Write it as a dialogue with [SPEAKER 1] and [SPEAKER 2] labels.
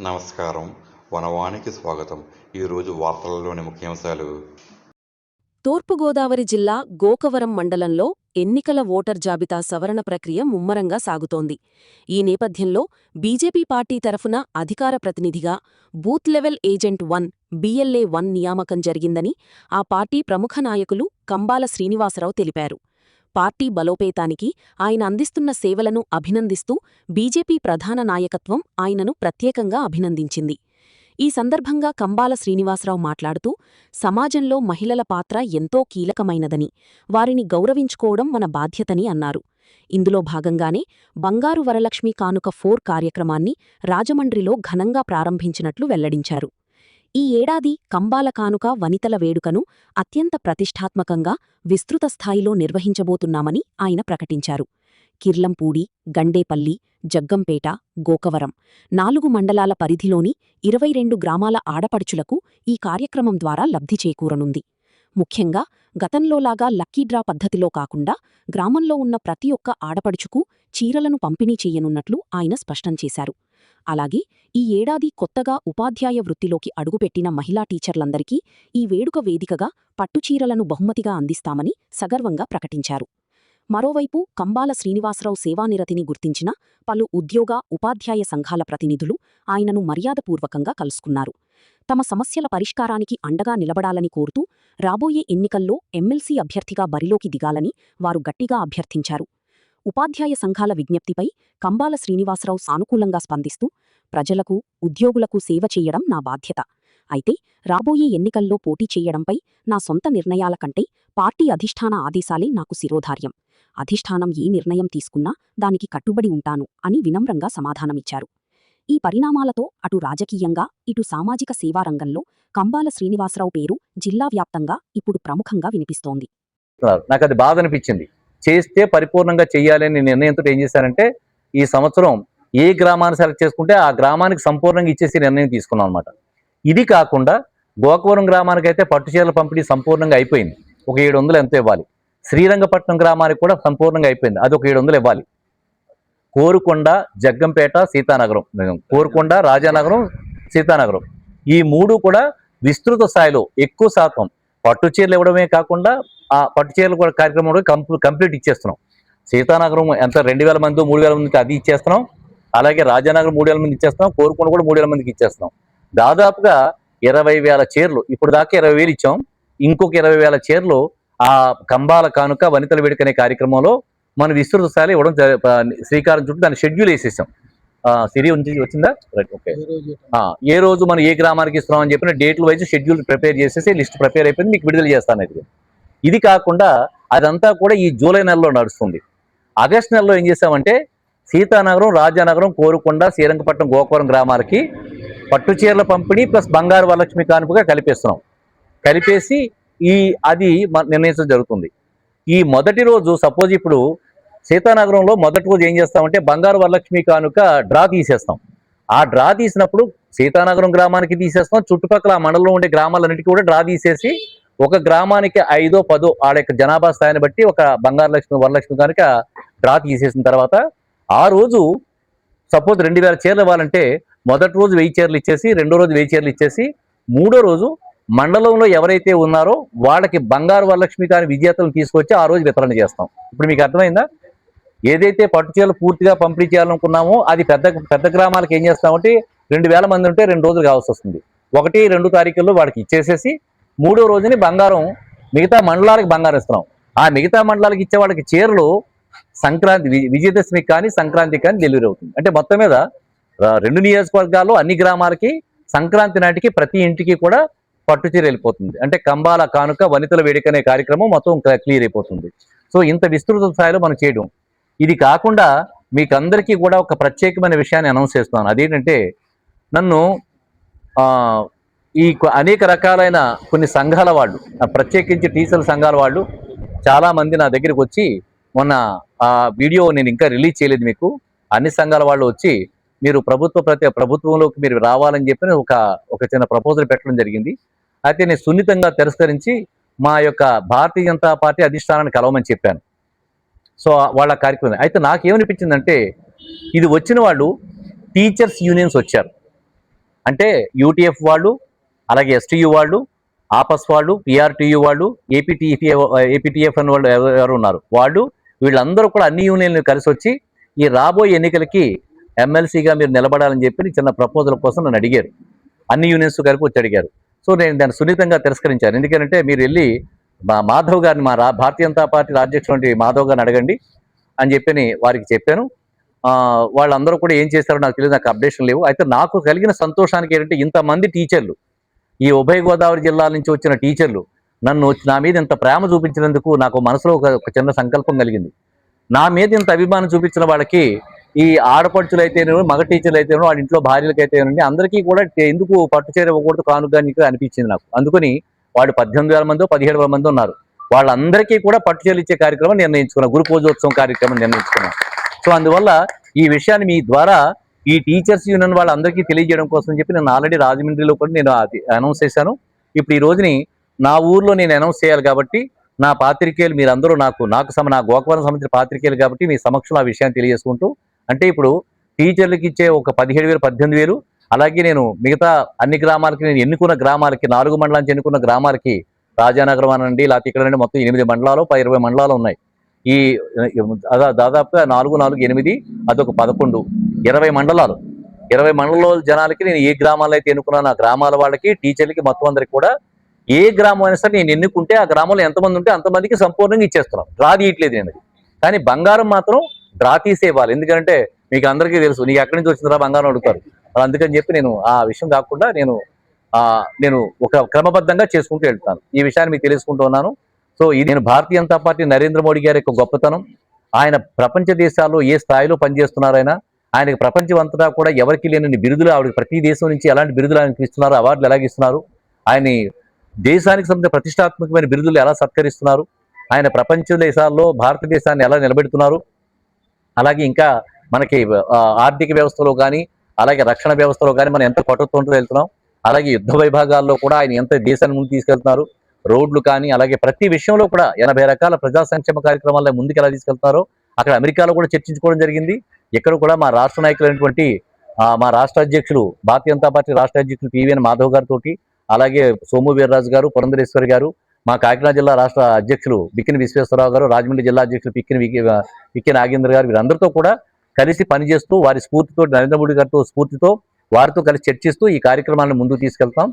[SPEAKER 1] నమస్కారం. వనవానికి స్వాగతం. ఈరోజు వార్తలలోని ముఖ్యాంశాలు.
[SPEAKER 2] తూర్పుగోదావరి జిల్లా గోకవరం మండలంలో ఎన్నికల ఓటర్ జాబితా సవరణ ప్రక్రియ ముమ్మరంగా సాగుతోంది. ఈ నేపథ్యంలో బీజేపీ పార్టీ తరఫున అధికార ప్రతినిధిగా బూత్ లెవెల్ ఏజెంట్ 1 BLA 1 నియామకం జరిగిందని ఆ పార్టీ ప్రముఖ నాయకులు కంబాల శ్రీనివాసరావు తెలిపారు. పార్టీ బలోపేతానికి ఆయన అందిస్తున్న సేవలను అభినందిస్తూ బీజేపీ ప్రధాన నాయకత్వం ఆయనను ప్రత్యేకంగా అభినందించింది. ఈ సందర్భంగా కంబాల శ్రీనివాసరావు మాట్లాడుతూ, సమాజంలో మహిళల పాత్ర ఎంతో కీలకమైనదని, వారిని గౌరవించుకోవడం మన బాధ్యతని అన్నారు. ఇందులో భాగంగానే బంగారు వరలక్ష్మి కానుక 4 కార్యక్రమాన్ని రాజమండ్రిలో ఘనంగా ప్రారంభించినట్లు వెల్లడించారు. ఈ ఏడాది కంబాల కానుక వనితల వేడుకను అత్యంత ప్రతిష్ఠాత్మకంగా విస్తృత స్థాయిలో నిర్వహించబోతున్నామని ఆయన ప్రకటించారు. కిర్లంపూడి, గండేపల్లి, జగ్గంపేట, గోకవరం 4 మండలాల పరిధిలోని 22 గ్రామాల ఆడపడుచులకు ఈ కార్యక్రమం ద్వారా లబ్ధి చేకూరనుంది. ముఖ్యంగా గతంలోలాగా లక్కీ డ్రా పద్ధతిలో కాకుండా గ్రామంలో ఉన్న ప్రతి ఒక్క ఆడపడుచుకు చీరలను పంపిణీ చేయనున్నట్లు ఆయన స్పష్టం చేశారు. అలాగే ఈ ఏడాది కొత్తగా ఉపాధ్యాయ వృత్తిలోకి అడుగుపెట్టిన మహిళా టీచర్లందరికీ ఈ వేడుక వేదికగా పట్టుచీరలను బహుమతిగా అందిస్తామని సగర్వంగా ప్రకటించారు. మరోవైపు కంబాల శ్రీనివాసరావు సేవానిరతిని గుర్తించిన పలు ఉద్యోగ, ఉపాధ్యాయ సంఘాల ప్రతినిధులు ఆయనను మర్యాదపూర్వకంగా కలుసుకున్నారు. తమ సమస్యల పరిష్కారానికి అండగా నిలబడాలని కోరుతూ రాబోయే ఎన్నికల్లో ఎమ్మెల్సీ అభ్యర్థిగా బరిలోకి దిగాలని వారు గట్టిగా అభ్యర్థించారు. ఉపాధ్యాయ సంఘాల విజ్ఞప్తిపై కంబాల శ్రీనివాసరావు సానుకూలంగా స్పందిస్తూ, ప్రజలకు, ఉద్యోగులకు సేవ చేయడం నా బాధ్యత. అయితే రాబోయే ఎన్నికల్లో పోటీ చేయడంపై నా సొంత నిర్ణయాల కంటే పార్టీ అధిష్టాన ఆదేశాలే నాకు శిరోధార్యం. అధిష్టానం ఏ నిర్ణయం తీసుకున్నా దానికి కట్టుబడి ఉంటాను అని వినమ్రంగా సమాధానమిచ్చారు. ఈ పరిణామాలతో అటు రాజకీయంగా, ఇటు సామాజిక సేవారంగంలో కంబాల శ్రీనివాసరావు పేరు జిల్లా వ్యాప్తంగా ఇప్పుడు ప్రముఖంగా వినిపిస్తోంది.
[SPEAKER 3] నాకు అది బాధ అనిపించింది. చేస్తే పరిపూర్ణంగా చెయ్యాలని నిర్ణయంతో ఏం చేశారంటే, ఈ సంవత్సరం ఏ గ్రామాన్ని సెలెక్ట్ చేసుకుంటే ఆ గ్రామానికి సంపూర్ణంగా ఇచ్చేసి నిర్ణయం తీసుకున్నాం అనమాట. ఇది కాకుండా గోకవరం గ్రామానికి అయితే పట్టుచీరల పంపిణీ సంపూర్ణంగా అయిపోయింది. ఒక 700 ఎంతో ఇవ్వాలి. శ్రీరంగపట్నం గ్రామానికి కూడా సంపూర్ణంగా అయిపోయింది. అది ఒక 700 ఇవ్వాలి. కోరుకొండ, జగ్గంపేట, సీతానగరం, కోరుకొండ, రాజానగరం, సీతానగరం ఈ 3 కూడా విస్తృత స్థాయిలో ఎక్కువ శాతం పట్టుచీరలు ఇవ్వడమే కాకుండా ఆ పట్టుచీరలు కూడా కార్యక్రమం కూడా కంప్లీట్ ఇచ్చేస్తున్నాం. సీతానగరం ఎంత 2000 మంది 3000 మందికి అది ఇచ్చేస్తున్నాం. అలాగే రాజానగరం 3000 మంది ఇచ్చేస్తున్నాం. కోరుకొండ కూడా 3000 మందికి ఇచ్చేస్తున్నాం. దాదాపుగా 20,000 చీరలు ఇప్పుడు దాకా 20,000 ఇచ్చాం. ఇంకొక 20,000 చీరలు ఆ కంబాల కానుక వనితల వేడుక అనే కార్యక్రమంలో మనం విస్తృత స్థాయిలో ఇవ్వడం శ్రీకారం చుట్టూ దాన్ని షెడ్యూల్ వేసేసాం. సిరి వచ్చిందా? Right, okay. ఏ రోజు మనం ఏ గ్రామానికి ఇస్తున్నాం అని చెప్పిన డేట్లు వైజ్ షెడ్యూల్ ప్రిపేర్ చేసేసి లిస్ట్ ప్రిపేర్ అయిపోయింది. మీకు విడుదల చేస్తాను. ఇది కాకుండా అదంతా కూడా ఈ జూలై నెలలో నడుస్తుంది. ఆగస్టు నెలలో ఏం చేసామంటే సీతానగరం, రాజానగరం, కోరుకొండ, శ్రీరంగపట్నం, గోకవరం గ్రామాలకి పట్టుచీరల పంపిణీ ప్లస్ బంగారు వరలక్ష్మి కానుకగా కలిపేస్తున్నాం. కలిపేసి అది నిర్ణయించడం జరుగుతుంది. ఈ మొదటి రోజు సపోజ్ ఇప్పుడు సీతానగరంలో మొదటి రోజు ఏం చేస్తామంటే బంగారు వరలక్ష్మి కానుక డ్రా తీసేస్తాం. ఆ డ్రా తీసినప్పుడు సీతానగరం గ్రామానికి తీసేస్తాం. చుట్టుపక్కల ఆ మండలంలో ఉండే గ్రామాలన్నిటికీ కూడా డ్రా తీసేసి ఒక గ్రామానికి 5, 10 ఆడ యొక్క జనాభా స్థాయిని బట్టి ఒక బంగారు లక్ష్మి, వరలక్ష్మి కానుక డ్రా తీసేసిన తర్వాత ఆ రోజు సపోజ్ 2000 చీరలు ఇవ్వాలంటే మొదటి రోజు 1000 చీరలు ఇచ్చేసి, రెండో రోజు 1000 చీరలు ఇచ్చేసి, మూడో రోజు మండలంలో ఎవరైతే ఉన్నారో వాళ్ళకి బంగారు వరలక్ష్మి కాని విజేతలను తీసుకొచ్చి ఆ రోజు వితరణ చేస్తాం. ఇప్పుడు మీకు అర్థమైందా? ఏదైతే పట్టు చీరలు పూర్తిగా పంపిణీ చేయాలనుకున్నామో అది పెద్ద గ్రామాలకు ఏం చేస్తామంటే 2000 మంది ఉంటే 2 రోజులు కావాల్సి వస్తుంది. 1, 2 తారీఖుల్లో వాడికి ఇచ్చేసేసి మూడో రోజుని బంగారం మిగతా మండలాలకు బంగారం ఇస్తున్నాం. ఆ మిగతా మండలాలకు ఇచ్చే వాళ్ళకి చీరలు సంక్రాంతి విజయదశమికి కానీ సంక్రాంతికి కానీ డెలివరీ అవుతుంది. అంటే మొత్తం మీద 2 నియోజకవర్గాల్లో అన్ని గ్రామాలకి సంక్రాంతి నాటికి ప్రతి ఇంటికి కూడా పట్టుచీర వెళ్ళిపోతుంది. అంటే కంబాల కానుక వనితల వేడుక అనే కార్యక్రమం మొత్తం క్లియర్ అయిపోతుంది. సో ఇంత విస్తృత స్థాయిలో మనం చేయడం. ఇది కాకుండా మీకు అందరికీ కూడా ఒక ప్రత్యేకమైన విషయాన్ని అనౌన్స్ చేస్తున్నాను. అదేంటంటే నన్ను ఈ అనేక రకాలైన కొన్ని సంఘాల వాళ్ళు, ప్రత్యేకించి టీచర్ల సంఘాల వాళ్ళు చాలామంది నా దగ్గరికి వచ్చి, మొన్న ఆ వీడియో నేను ఇంకా రిలీజ్ చేయలేదు మీకు, అన్ని సంఘాల వాళ్ళు వచ్చి మీరు ప్రభుత్వంలోకి మీరు రావాలని చెప్పి ఒక చిన్న ప్రపోజల్ పెట్టడం జరిగింది. అయితే నేను సున్నితంగా తిరస్కరించి మా యొక్క భారతీయ జనతా పార్టీ అధిష్టానాన్ని కలవమని చెప్పాను. సో వాళ్ళ కార్యక్రమం అయితే నాకేమనిపించిందంటే ఇది వచ్చిన వాళ్ళు టీచర్స్ యూనియన్స్ వచ్చారు. అంటే యూటీఎఫ్ వాళ్ళు, అలాగే ఎస్టీయూ వాళ్ళు, ఆపస్ వాళ్ళు, పిఆర్టీయూ వాళ్ళు, ఏపీటీఎఫ్ అని వాళ్ళు ఎవరు ఉన్నారు వాళ్ళు, వీళ్ళందరూ కూడా అన్ని యూనియన్లు కలిసి వచ్చి ఈ రాబోయే ఎన్నికలకి ఎమ్మెల్సీగా మీరు నిలబడాలని చెప్పి చిన్న ప్రపోజల్ కోసం నన్ను అడిగారు. అన్ని యూనియన్స్ కలిపి వచ్చి అడిగారు. సో నేను దాన్ని సున్నితంగా తిరస్కరించాను. ఎందుకంటే మీరు వెళ్ళి మాధవ్ గారిని, భారతీయ జనతా పార్టీ అధ్యక్షుడు మాధవ్ గారిని అడగండి అని చెప్పి వారికి చెప్పాను. వాళ్ళందరూ కూడా ఏం చేస్తారో నాకు తెలియదు, నాకు అప్డేషన్ లేవు. అయితే నాకు కలిగిన సంతోషానికి ఏంటంటే ఇంతమంది టీచర్లు, ఈ ఉభయ గోదావరి జిల్లాల నుంచి వచ్చిన టీచర్లు నా మీద ఇంత ప్రేమ చూపించినందుకు నాకు మనసులో ఒక చిన్న సంకల్పం కలిగింది. నా మీద ఇంత అభిమానం చూపించిన వాళ్ళకి, ఈ ఆడపడుచులు అయితేనే, మగ టీచర్లు అయితేనో, వాళ్ళ ఇంట్లో భార్యలకు అయితేనండి, అందరికీ కూడా ఎందుకు పట్టుచీర ఇవ్వకూడదు కానుగా అనిపించింది నాకు. అందుకని వాళ్ళు 18,000 మందో 17,000 మంది ఉన్నారు. వాళ్ళందరికీ కూడా పట్టుచీరలు ఇచ్చే కార్యక్రమం నిర్ణయించుకున్నాను, గురు పూజోత్సవం కార్యక్రమం నిర్ణయించుకున్నాను. సో అందువల్ల ఈ విషయాన్ని మీ ద్వారా ఈ టీచర్స్ యూనియన్ వాళ్ళందరికీ తెలియజేయడం కోసం చెప్పి నేను ఆల్రెడీ రాజమండ్రిలో కూడా నేను అది అనౌన్స్ చేశాను. ఇప్పుడు ఈ రోజుని నా ఊర్లో నేను అనౌన్స్ చేయాలి కాబట్టి నా పాత్రికేయులు మీరందరూ నా గోకవరం సంబంధించిన పాత్రికేయులు కాబట్టి మీ సమక్షంలో ఆ విషయాన్ని తెలియజేసుకుంటూ, అంటే ఇప్పుడు టీచర్లకు ఇచ్చే ఒక 17,000 18,000, అలాగే నేను మిగతా అన్ని గ్రామాలకి, నేను ఎన్నుకున్న గ్రామాలకి, 4 మండలానికి ఎన్నుకున్న గ్రామాలకి, రాజానగరం అనండి, లేకపోతే ఇక్కడ మొత్తం 8 మండలాలు 20 మండలాలు ఉన్నాయి. ఈ దాదాపుగా 4, 8 అదొక 11 20 మండలాలు. 20 మండలాల జనాలకి నేను ఏ గ్రామాల్లో అయితే ఎన్నుకున్నాను ఆ గ్రామాల వాళ్ళకి, టీచర్లకి, మొత్తం అందరికి కూడా ఏ గ్రామం అయినా సరే నేను ఎన్నుకుంటే ఆ గ్రామంలో ఎంతమంది ఉంటే అంతమందికి సంపూర్ణంగా ఇచ్చేస్తున్నాం. డ్రా తీయట్లేదు నేను. కానీ బంగారం మాత్రం డ్రా తీసేవ్వాలి. ఎందుకంటే మీకు అందరికీ తెలుసు, నీకు ఎక్కడి నుంచి వచ్చిందిరా బంగారం అడుగుతారు. అందుకని చెప్పి నేను ఆ విషయం కాకుండా నేను ఒక క్రమబద్ధంగా చేసుకుంటూ వెళ్తాను. ఈ విషయాన్ని మీకు తెలుసుకుంటూ ఉన్నాను. సో ఇది నేను భారతీయ జనతా పార్టీ నరేంద్ర మోడీ గారి యొక్క గొప్పతనం. ఆయన ప్రపంచ దేశాల్లో ఏ స్థాయిలో పనిచేస్తున్నారు, ఆయనకి ప్రపంచం అంతటా కూడా ఎవరికి లేని బిరుదులు, ఆవిడకి ప్రతి దేశం నుంచి ఎలాంటి బిరుదులు ఆయనకి ఇస్తున్నారు, అవార్డులు ఎలాగ ఇస్తున్నారు, ఆయన దేశానికి సంబంధించిన ప్రతిష్టాత్మకమైన బిరుదులు ఎలా సత్కరిస్తున్నారు, ఆయన ప్రపంచ దేశాల్లో భారతదేశాన్ని ఎలా నిలబెడుతున్నారు, అలాగే ఇంకా మనకి ఆర్థిక వ్యవస్థలో కానీ, అలాగే రక్షణ వ్యవస్థలో కానీ మనం ఎంత పట్టుకుంటూ వెళ్తున్నాం, అలాగే యుద్ధ విభాగాల్లో కూడా ఆయన ఎంత దేశాన్ని ముందు తీసుకెళ్తున్నారు, రోడ్లు కానీ, అలాగే ప్రతి విషయంలో కూడా 80 రకాల ప్రజా సంక్షేమ కార్యక్రమాల్లో ముందుకు ఎలా తీసుకెళ్తారో అక్కడ అమెరికాలో కూడా చర్చించుకోవడం జరిగింది. ఇక్కడ కూడా మా రాష్ట్ర నాయకులైనటువంటి మా రాష్ట్ర అధ్యక్షులు, భారతీయ జనతా పార్టీ రాష్ట్ర అధ్యక్షులు పివిఎన్ మాధవ్ గారితో, అలాగే సోము వీర్రాజు గారు, పురంధరేశ్వరి గారు, మా కాకినాడ జిల్లా రాష్ట్ర అధ్యక్షులు బిక్కిన విశ్వేశ్వరరావు గారు, రాజమండ్రి జిల్లా అధ్యక్షులు పిక్కి నాగేంద్ర గారు, వీరందరితో కూడా కలిసి పనిచేస్తూ వారి స్ఫూర్తితో, నరేంద్ర మోడీ గారితో స్ఫూర్తితో వారితో కలిసి చర్చిస్తూ ఈ కార్యక్రమాలను ముందుకు తీసుకెళ్తాం.